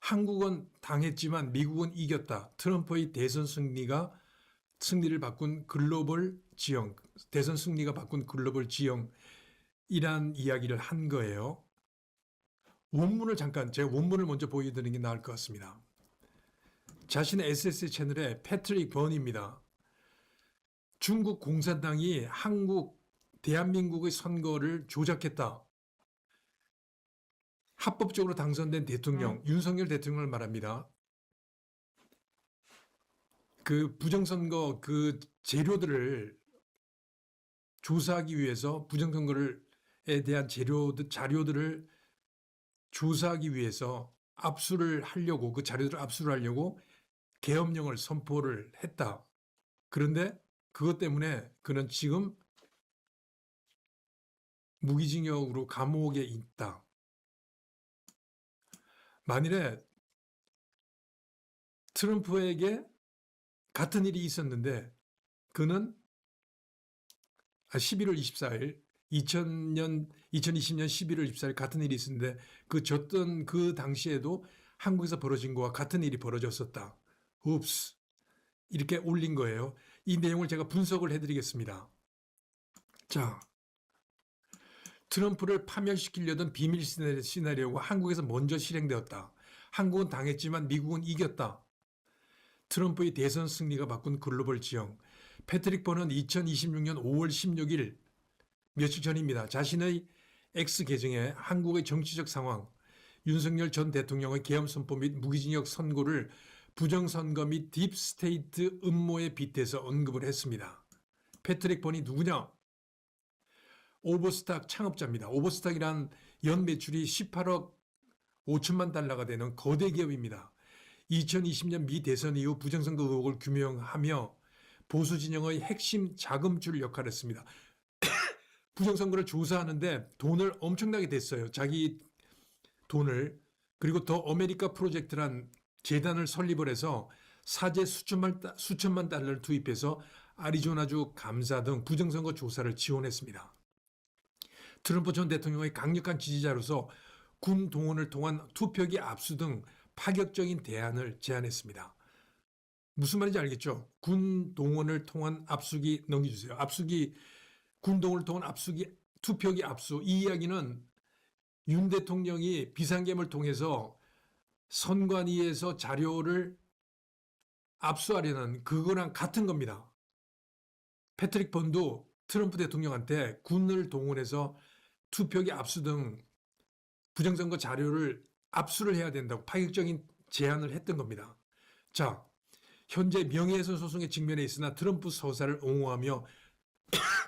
한국은 당했지만 미국은 이겼다. 트럼프의 대선 승리를 바꾼 글로벌 지형, 대선 승리가 바꾼 글로벌 지형이란 이야기를 한 거예요. 원문을 제가 원문을 먼저 보여드리는 게 나을 것 같습니다. 자신의 SS 채널에 패트릭 번입니다. 중국 공산당이 대한민국의 선거를 조작했다. 합법적으로 당선된 대통령, 윤석열 대통령을 말합니다. 그 부정선거 그 재료들을 조사하기 위해서 부정선거에 대한 자료들을 조사하기 위해서 그 자료들을 압수를 하려고 계엄령을 선포를 했다. 그런데 그것 때문에 그는 지금 무기징역으로 감옥에 있다. 만일에 트럼프에게 같은 일이 있었는데 그는 11월 24일 2020년 11월 24일 같은 일이 있었는데 졌던 그 당시에도 한국에서 벌어진 거와 같은 일이 벌어졌었다. 옵스. 이렇게 올린 거예요. 이 내용을 제가 분석을 해드리겠습니다. 자, 트럼프를 파멸시키려던 비밀 시나리오가 한국에서 먼저 실행되었다. 한국은 당했지만 미국은 이겼다. 트럼프의 대선 승리가 바꾼 글로벌 지형. 패트릭 번은 2026년 5월 16일 며칠 전입니다. 자신의 X 계정에 한국의 정치적 상황, 윤석열 전 대통령의 계엄 선포 및 무기징역 선고를 부정선거 및 딥스테이트 음모에 빗대서 언급을 했습니다. 패트릭 번이 누구냐? 오버스탁 창업자입니다. 오버스탁이란 연 매출이 18억 5천만 달러가 되는 거대 기업입니다. 2020년 미 대선 이후 부정선거 의혹을 규명하며 보수 진영의 핵심 자금줄 역할을 했습니다. 부정선거를 조사하는데 돈을 엄청나게 댔어요. 자기 돈을. 그리고 더 아메리카 프로젝트란 재단을 설립을 해서 사제 수천만 달러를 투입해서 아리조나주 감사 등 부정선거 조사를 지원했습니다. 트럼프 전 대통령의 강력한 지지자로서 군 동원을 통한 투표기 압수 등 파격적인 대안을 제안했습니다. 무슨 말인지 알겠죠? 군 동원을 통한 압수기 넘겨주세요. 군 동원을 통한 투표기 압수. 이 이야기는 윤 대통령이 비상계엄을 통해서 선관위에서 자료를 압수하려는 그거랑 같은 겁니다. 패트릭 번도 트럼프 대통령한테 군을 동원해서 투표기 압수 등 부정선거 자료를 압수를 해야 된다고 파격적인 제안을 했던 겁니다. 자, 현재 명예훼손 소송에 직면해 있으나 트럼프 서사를 옹호하며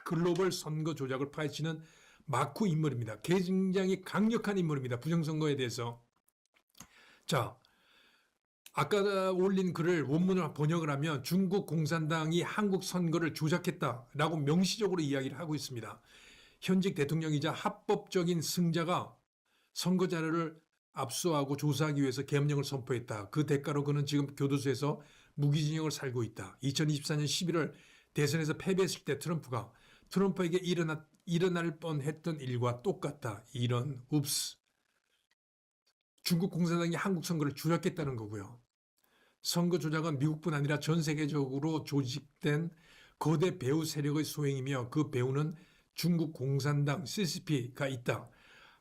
글로벌 선거 조작을 파헤치는 마쿠 인물입니다. 굉장히 강력한 인물입니다. 부정선거에 대해서. 자, 아까 올린 글을 원문을 번역을 하면 중국 공산당이 한국 선거를 조작했다라고 명시적으로 이야기를 하고 있습니다. 현직 대통령이자 합법적인 승자가 선거 자료를 압수하고 조사하기 위해서 계엄령을 선포했다. 그 대가로 그는 지금 교도소에서 무기징역을 살고 있다. 2024년 11월 대선에서 패배했을 때 트럼프에게 일어날 뻔했던 일과 똑같다. 이런 읍스. 중국 공산당이 한국 선거를 조작했다는 거고요. 선거 조작은 미국뿐 아니라 전 세계적으로 조직된 거대 배후 세력의 소행이며 그 배후는 중국 공산당 CCP가 있다.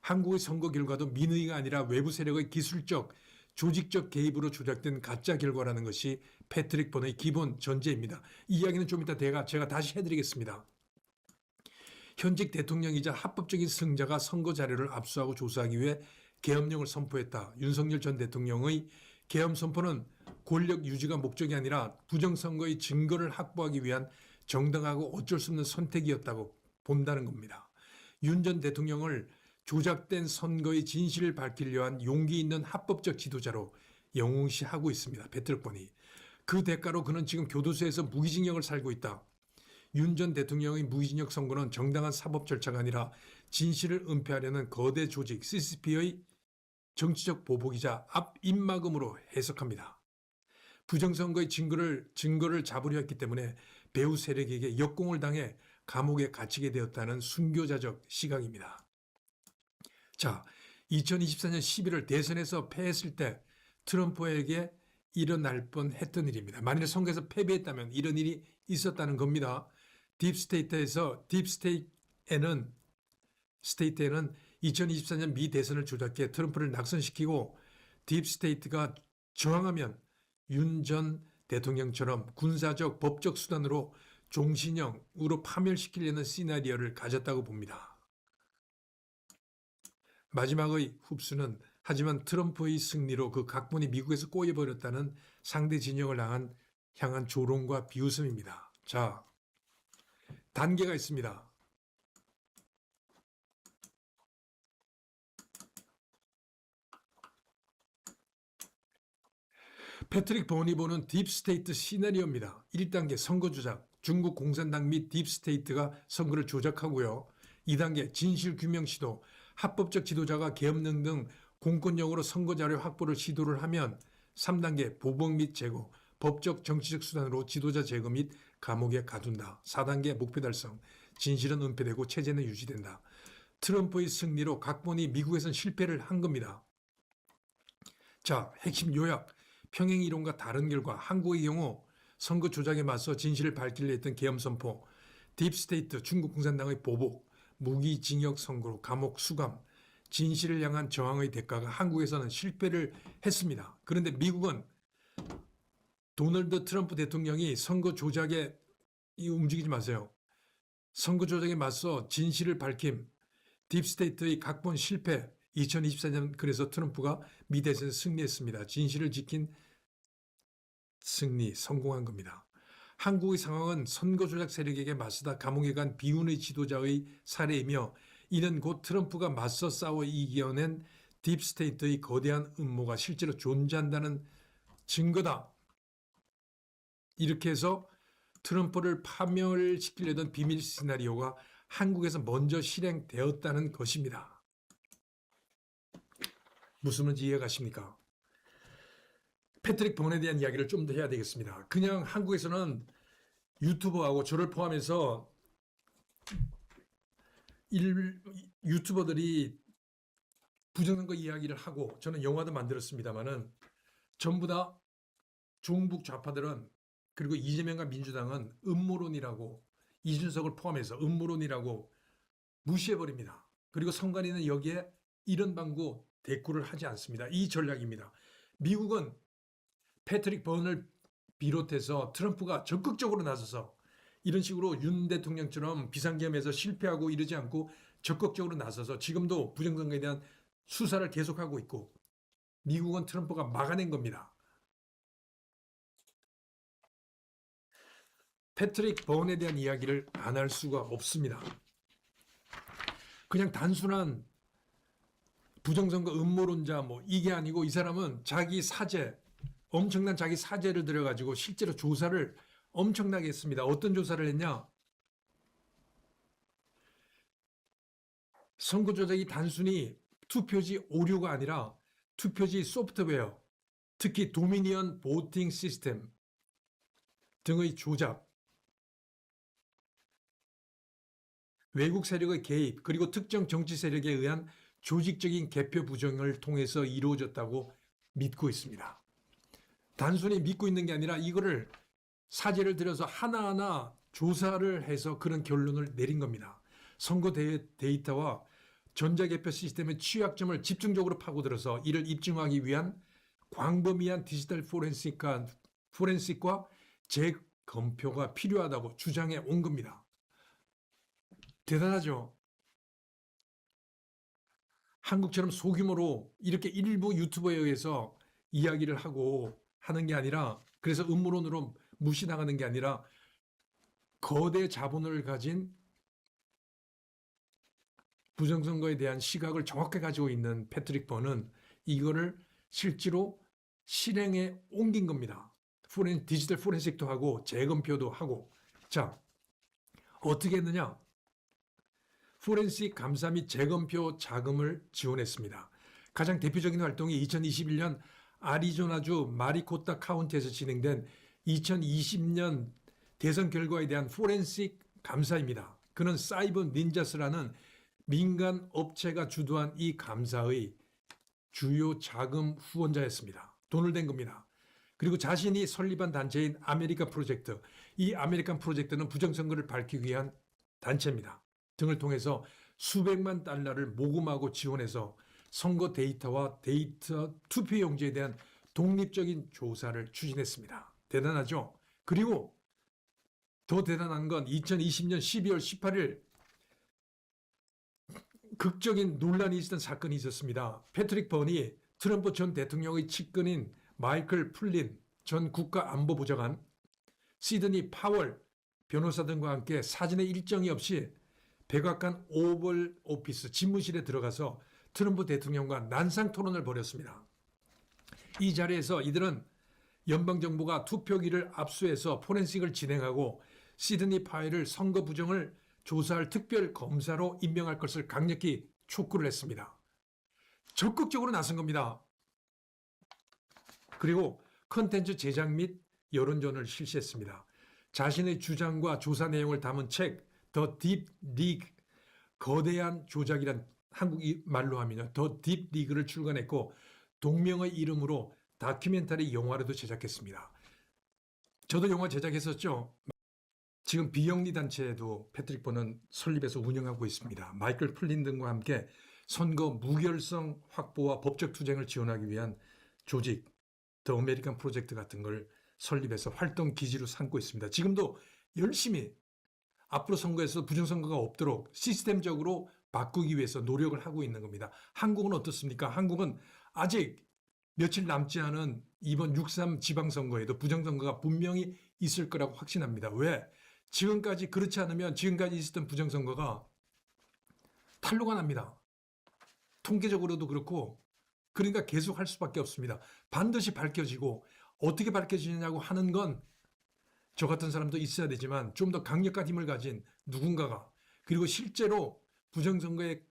한국의 선거 결과도 민의가 아니라 외부 세력의 기술적, 조직적 개입으로 조작된 가짜 결과라는 것이 패트릭 번의 기본 전제입니다. 이 이야기는 좀 이따 제가 다시 해드리겠습니다. 현직 대통령이자 합법적인 승자가 선거 자료를 압수하고 조사하기 위해 계엄령을 선포했다. 윤석열 전 대통령의 계엄 선포는 권력 유지가 목적이 아니라 부정선거의 증거를 확보하기 위한 정당하고 어쩔 수 없는 선택이었다고 본다는 겁니다. 윤 전 대통령을 조작된 선거의 진실을 밝히려 한 용기 있는 합법적 지도자로 영웅시하고 있습니다. 패트릭 번이. 그 대가로 그는 지금 교도소에서 무기징역을 살고 있다. 윤 전 대통령의 무기징역 선고는 정당한 사법 절차가 아니라 진실을 은폐하려는 거대 조직 CCP의 정치적 보복이자 앞입막음으로 해석합니다. 부정선거의 증거를 잡으려 했기 때문에 배후 세력에게 역공을 당해 감옥에 갇히게 되었다는 순교자적 시각입니다. 자, 2024년 11월 대선에서 패했을 때 트럼프에게 일어날 뻔했던 일입니다. 만일 선거에서 패배했다면 이런 일이 있었다는 겁니다. 딥스테이트에는 2024년 미 대선을 조작해 트럼프를 낙선시키고 딥스테이트가 저항하면 윤 전 대통령처럼 군사적 법적 수단으로 종신형으로 파멸시키려는 시나리오를 가졌다고 봅니다. 마지막의 흡수는 하지만 트럼프의 승리로 그 각본이 미국에서 꼬여버렸다는 상대 진영을 향한 조롱과 비웃음입니다. 자, 단계가 있습니다. 패트릭 버니 보는 딥스테이트 시나리오입니다. 1단계 선거 조작, 중국 공산당 및 딥스테이트가 선거를 조작하고요. 2단계 진실 규명 시도, 합법적 지도자가 계엄령 등 공권력으로 선거 자료 확보를 시도를 하면 3단계 보복 및 제거, 법적 정치적 수단으로 지도자 제거 및 감옥에 가둔다. 4단계 목표 달성, 진실은 은폐되고 체제는 유지된다. 트럼프의 승리로 각본이 미국에선 실패를 한 겁니다. 자, 핵심 요약. 평행이론과 다른 결과, 한국의 경우 선거 조작에 맞서 진실을 밝히려 했던 계엄 선포, 딥스테이트 중국 공산당의 보복, 무기징역 선고로 감옥 수감, 진실을 향한 저항의 대가가 한국에서는 실패를 했습니다. 그런데 미국은 도널드 트럼프 대통령이 선거 조작에 움직이지 마세요. 선거 조작에 맞서 진실을 밝힘, 딥스테이트의 각본 실패, 2024년 그래서 트럼프가 미 대선에서 승리했습니다. 진실을 지킨 승리, 성공한 겁니다. 한국의 상황은 선거 조작 세력에게 맞서다 감옥에 간 비운의 지도자의 사례이며 이는 곧 트럼프가 맞서 싸워 이겨낸 딥스테이트의 거대한 음모가 실제로 존재한다는 증거다. 이렇게 해서 트럼프를 파멸시키려던 비밀 시나리오가 한국에서 먼저 실행되었다는 것입니다. 무슨 말인지 이해가 가십니까? 패트릭 번에 대한 이야기를 좀 더 해야 되겠습니다. 그냥 한국에서는 유튜버하고 저를 포함해서 유튜버들이 부정선거 이야기를 하고 저는 영화도 만들었습니다만은 전부 다 종북 좌파들은 그리고 이재명과 민주당은 음모론이라고 이준석을 포함해서 음모론이라고 무시해버립니다. 그리고 선관위는 여기에 이런 방구 대꾸를 하지 않습니다. 이 전략입니다. 미국은 패트릭 번을 비롯해서 트럼프가 적극적으로 나서서 이런 식으로 윤 대통령처럼 비상계엄에서 실패하고 이러지 않고 적극적으로 나서서 지금도 부정선거에 대한 수사를 계속하고 있고 미국은 트럼프가 막아낸 겁니다. 패트릭 번에 대한 이야기를 안 할 수가 없습니다. 그냥 단순한 부정선거 음모론자 뭐 이게 아니고 이 사람은 자기 사제, 엄청난 자기 사제를 들여가지고 실제로 조사를 엄청나게 했습니다. 어떤 조사를 했냐? 선거 조작이 단순히 투표지 오류가 아니라 투표지 소프트웨어, 특히 도미니언 보팅 시스템 등의 조작, 외국 세력의 개입, 그리고 특정 정치 세력에 의한 조직적인 개표 부정을 통해서 이루어졌다고 믿고 있습니다. 단순히 믿고 있는 게 아니라 이거를 사제를 들여서 하나하나 조사를 해서 그런 결론을 내린 겁니다. 선거 데이터와 전자개표 시스템의 취약점을 집중적으로 파고들어서 이를 입증하기 위한 광범위한 디지털 포렌식과 재검표가 필요하다고 주장해 온 겁니다. 대단하죠? 한국처럼 소규모로 이렇게 일부 유튜버에 의해서 이야기를 하고 하는 게 아니라 그래서 음모론으로 무시당하는 게 아니라 거대 자본을 가진 부정선거에 대한 시각을 정확하게 가지고 있는 패트릭 번은 이거를 실제로 실행에 옮긴 겁니다. 디지털 포렌식도 하고 재검표도 하고. 자, 어떻게 했느냐? 포렌식 감사 및 재검표 자금을 지원했습니다. 가장 대표적인 활동이 2021년 아리조나주 마리코타 카운티에서 진행된 2020년 대선 결과에 대한 포렌식 감사입니다. 그는 사이버 닌자스라는 민간 업체가 주도한 이 감사의 주요 자금 후원자였습니다. 돈을 댄 겁니다. 그리고 자신이 설립한 단체인 아메리칸 프로젝트, 이 아메리칸 프로젝트는 부정선거를 밝히기 위한 단체입니다. 등을 통해서 수백만 달러를 모금하고 지원해서 선거 데이터와 데이터 투표용지에 대한 독립적인 조사를 추진했습니다. 대단하죠? 그리고 더 대단한 건 2020년 12월 18일 극적인 논란이 있었던 사건이 있었습니다. 패트릭 번이 트럼프 전 대통령의 측근인 마이클 플린 전 국가안보보좌관, 시드니 파월 변호사 등과 함께 사전에 일정이 없이 백악관 오벌 오피스 집무실에 들어가서 트럼프 대통령과 난상 토론을 벌였습니다. 이 자리에서 이들은 연방정부가 투표기를 압수해서 포렌식을 진행하고 시드니 파웰을 선거 부정을 조사할 특별 검사로 임명할 것을 강력히 촉구를 했습니다. 적극적으로 나선 겁니다. 그리고 컨텐츠 제작 및 여론전을 실시했습니다. 자신의 주장과 조사 내용을 담은 책 더 딥 리그, 거대한 조작이란 한국 말로 하면요, 더 딥 리그를 출간했고 동명의 이름으로 다큐멘터리 영화로도 제작했습니다. 저도 영화 제작했었죠. 지금 비영리 단체도 패트릭 번은 설립해서 운영하고 있습니다. 마이클 플린 등과 함께 선거 무결성 확보와 법적 투쟁을 지원하기 위한 조직 더 아메리칸 프로젝트 같은 걸 설립해서 활동 기지로 삼고 있습니다. 지금도 열심히 앞으로 선거에서 부정선거가 없도록 시스템적으로 바꾸기 위해서 노력을 하고 있는 겁니다. 한국은 어떻습니까? 한국은 아직 며칠 남지 않은 이번 6.3 지방선거에도 부정선거가 분명히 있을 거라고 확신합니다. 왜? 지금까지 그렇지 않으면 지금까지 있었던 부정선거가 탄로가 납니다. 통계적으로도 그렇고, 그러니까 계속 할 수밖에 없습니다. 반드시 밝혀지고, 어떻게 밝혀지느냐고 하는 건 저 같은 사람도 있어야 되지만 좀 더 강력한 힘을 가진 누군가가, 그리고 실제로 부정선거에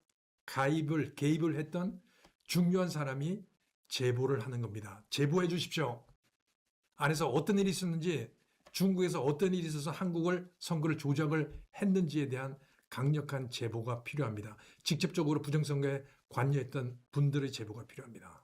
개입을 했던 중요한 사람이 제보를 하는 겁니다. 제보해 주십시오. 안에서 어떤 일이 있었는지, 중국에서 어떤 일이 있어서 선거를 조작을 했는지에 대한 강력한 제보가 필요합니다. 직접적으로 부정선거에 관여했던 분들의 제보가 필요합니다.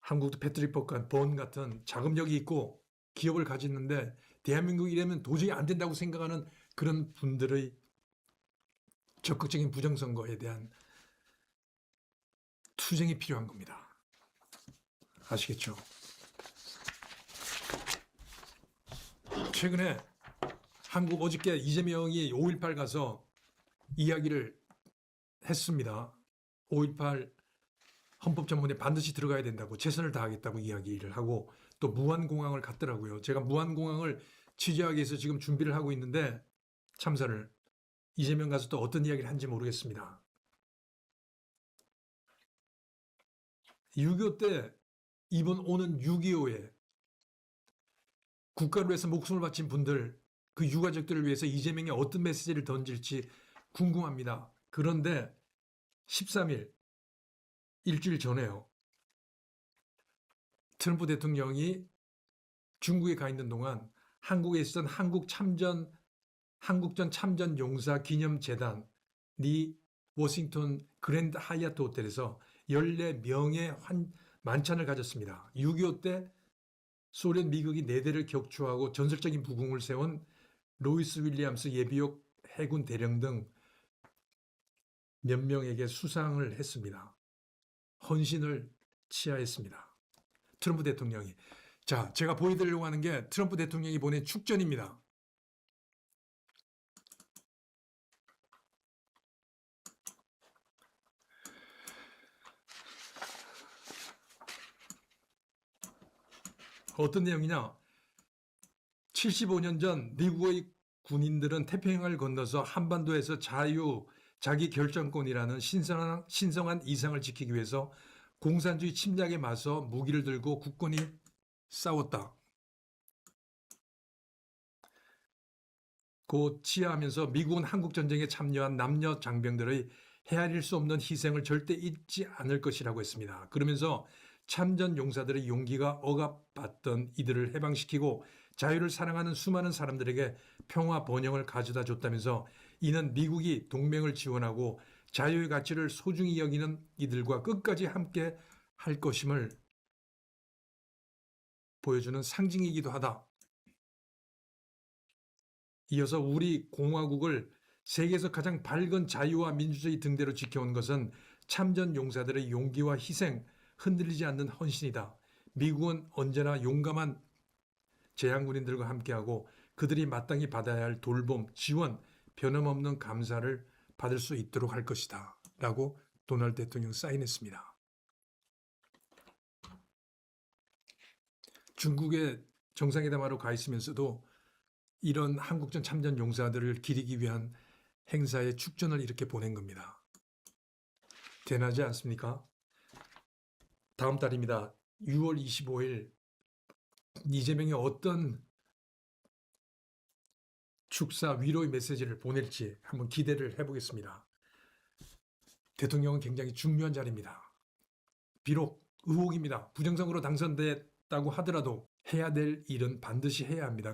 한국도 패트릭 번 같은 자금력이 있고 기업을 가졌는데 대한민국이 이러면 도저히 안 된다고 생각하는 그런 분들의 적극적인 부정선거에 대한 투쟁이 필요한 겁니다. 아시겠죠? 최근에 한국 어저께 이재명이 5.18 가서 이야기를 했습니다. 5.18 헌법전문에 반드시 들어가야 된다고, 최선을 다하겠다고 이야기를 하고 또 무안공항을 갔더라고요. 제가 무안공항을 취재하기 위해서 지금 준비를 하고 있는데, 참사를 이재명 가서 또 어떤 이야기를 한지 모르겠습니다. 6.25 때 이번 오는 6.25에 국가를 위해서 목숨을 바친 분들, 그 유가족들을 위해서 이재명이 어떤 메시지를 던질지 궁금합니다. 그런데 13일, 일주일 전에요, 트럼프 대통령이 중국에 가 있는 동안 한국에 있었던 한국전 참전 용사 기념재단이 워싱턴 그랜드 하얏트 호텔에서 14명의 만찬을 가졌습니다. 6.25 때 소련 미국이 4대를 격추하고 전설적인 부궁을 세운 로이스 윌리엄스 예비역 해군 대령 등 몇 명에게 수상을 했습니다. 헌신을 치하했습니다. 트럼프 대통령이. 자, 제가 보여드리려고 하는 게 트럼프 대통령이 보낸 축전입니다. 어떤 내용이냐? 75년 전 미국의 군인들은 태평양을 건너서 한반도에서 자기 결정권이라는 신성한 이상을 지키기 위해서 공산주의 침략에 맞서 무기를 들고 굳건히 싸웠다. 고 치하하면서 미국은 한국전쟁에 참여한 남녀 장병들의 헤아릴 수 없는 희생을 절대 잊지 않을 것이라고 했습니다. 그러면서 참전 용사들의 용기가 억압받던 이들을 해방시키고 자유를 사랑하는 수많은 사람들에게 평화 번영을 가져다 줬다면서, 이는 미국이 동맹을 지원하고 자유의 가치를 소중히 여기는 이들과 끝까지 함께 할 것임을 보여주는 상징이기도 하다. 이어서 우리 공화국을 세계에서 가장 밝은 자유와 민주주의 등대로 지켜온 것은 참전 용사들의 용기와 희생, 흔들리지 않는 헌신이다. 미국은 언제나 용감한 제향군인들과 함께하고 그들이 마땅히 받아야 할 돌봄, 지원, 변함없는 감사를 받을 수 있도록 할 것이다. 라고 도널드 대통령 사인했습니다. 중국의 정상회담하러 가 있으면서도 이런 한국전 참전 용사들을 기리기 위한 행사에 축전을 이렇게 보낸 겁니다. 대단하지 않습니까? 다음 달입니다. 6월 25일 이재명이 어떤 축사 위로의 메시지를 보낼지 한번 기대를 해보겠습니다. 대통령은 굉장히 중요한 자리입니다. 비록 의혹입니다. 부정선거로 당선됐다고 하더라도 해야 될 일은 반드시 해야 합니다.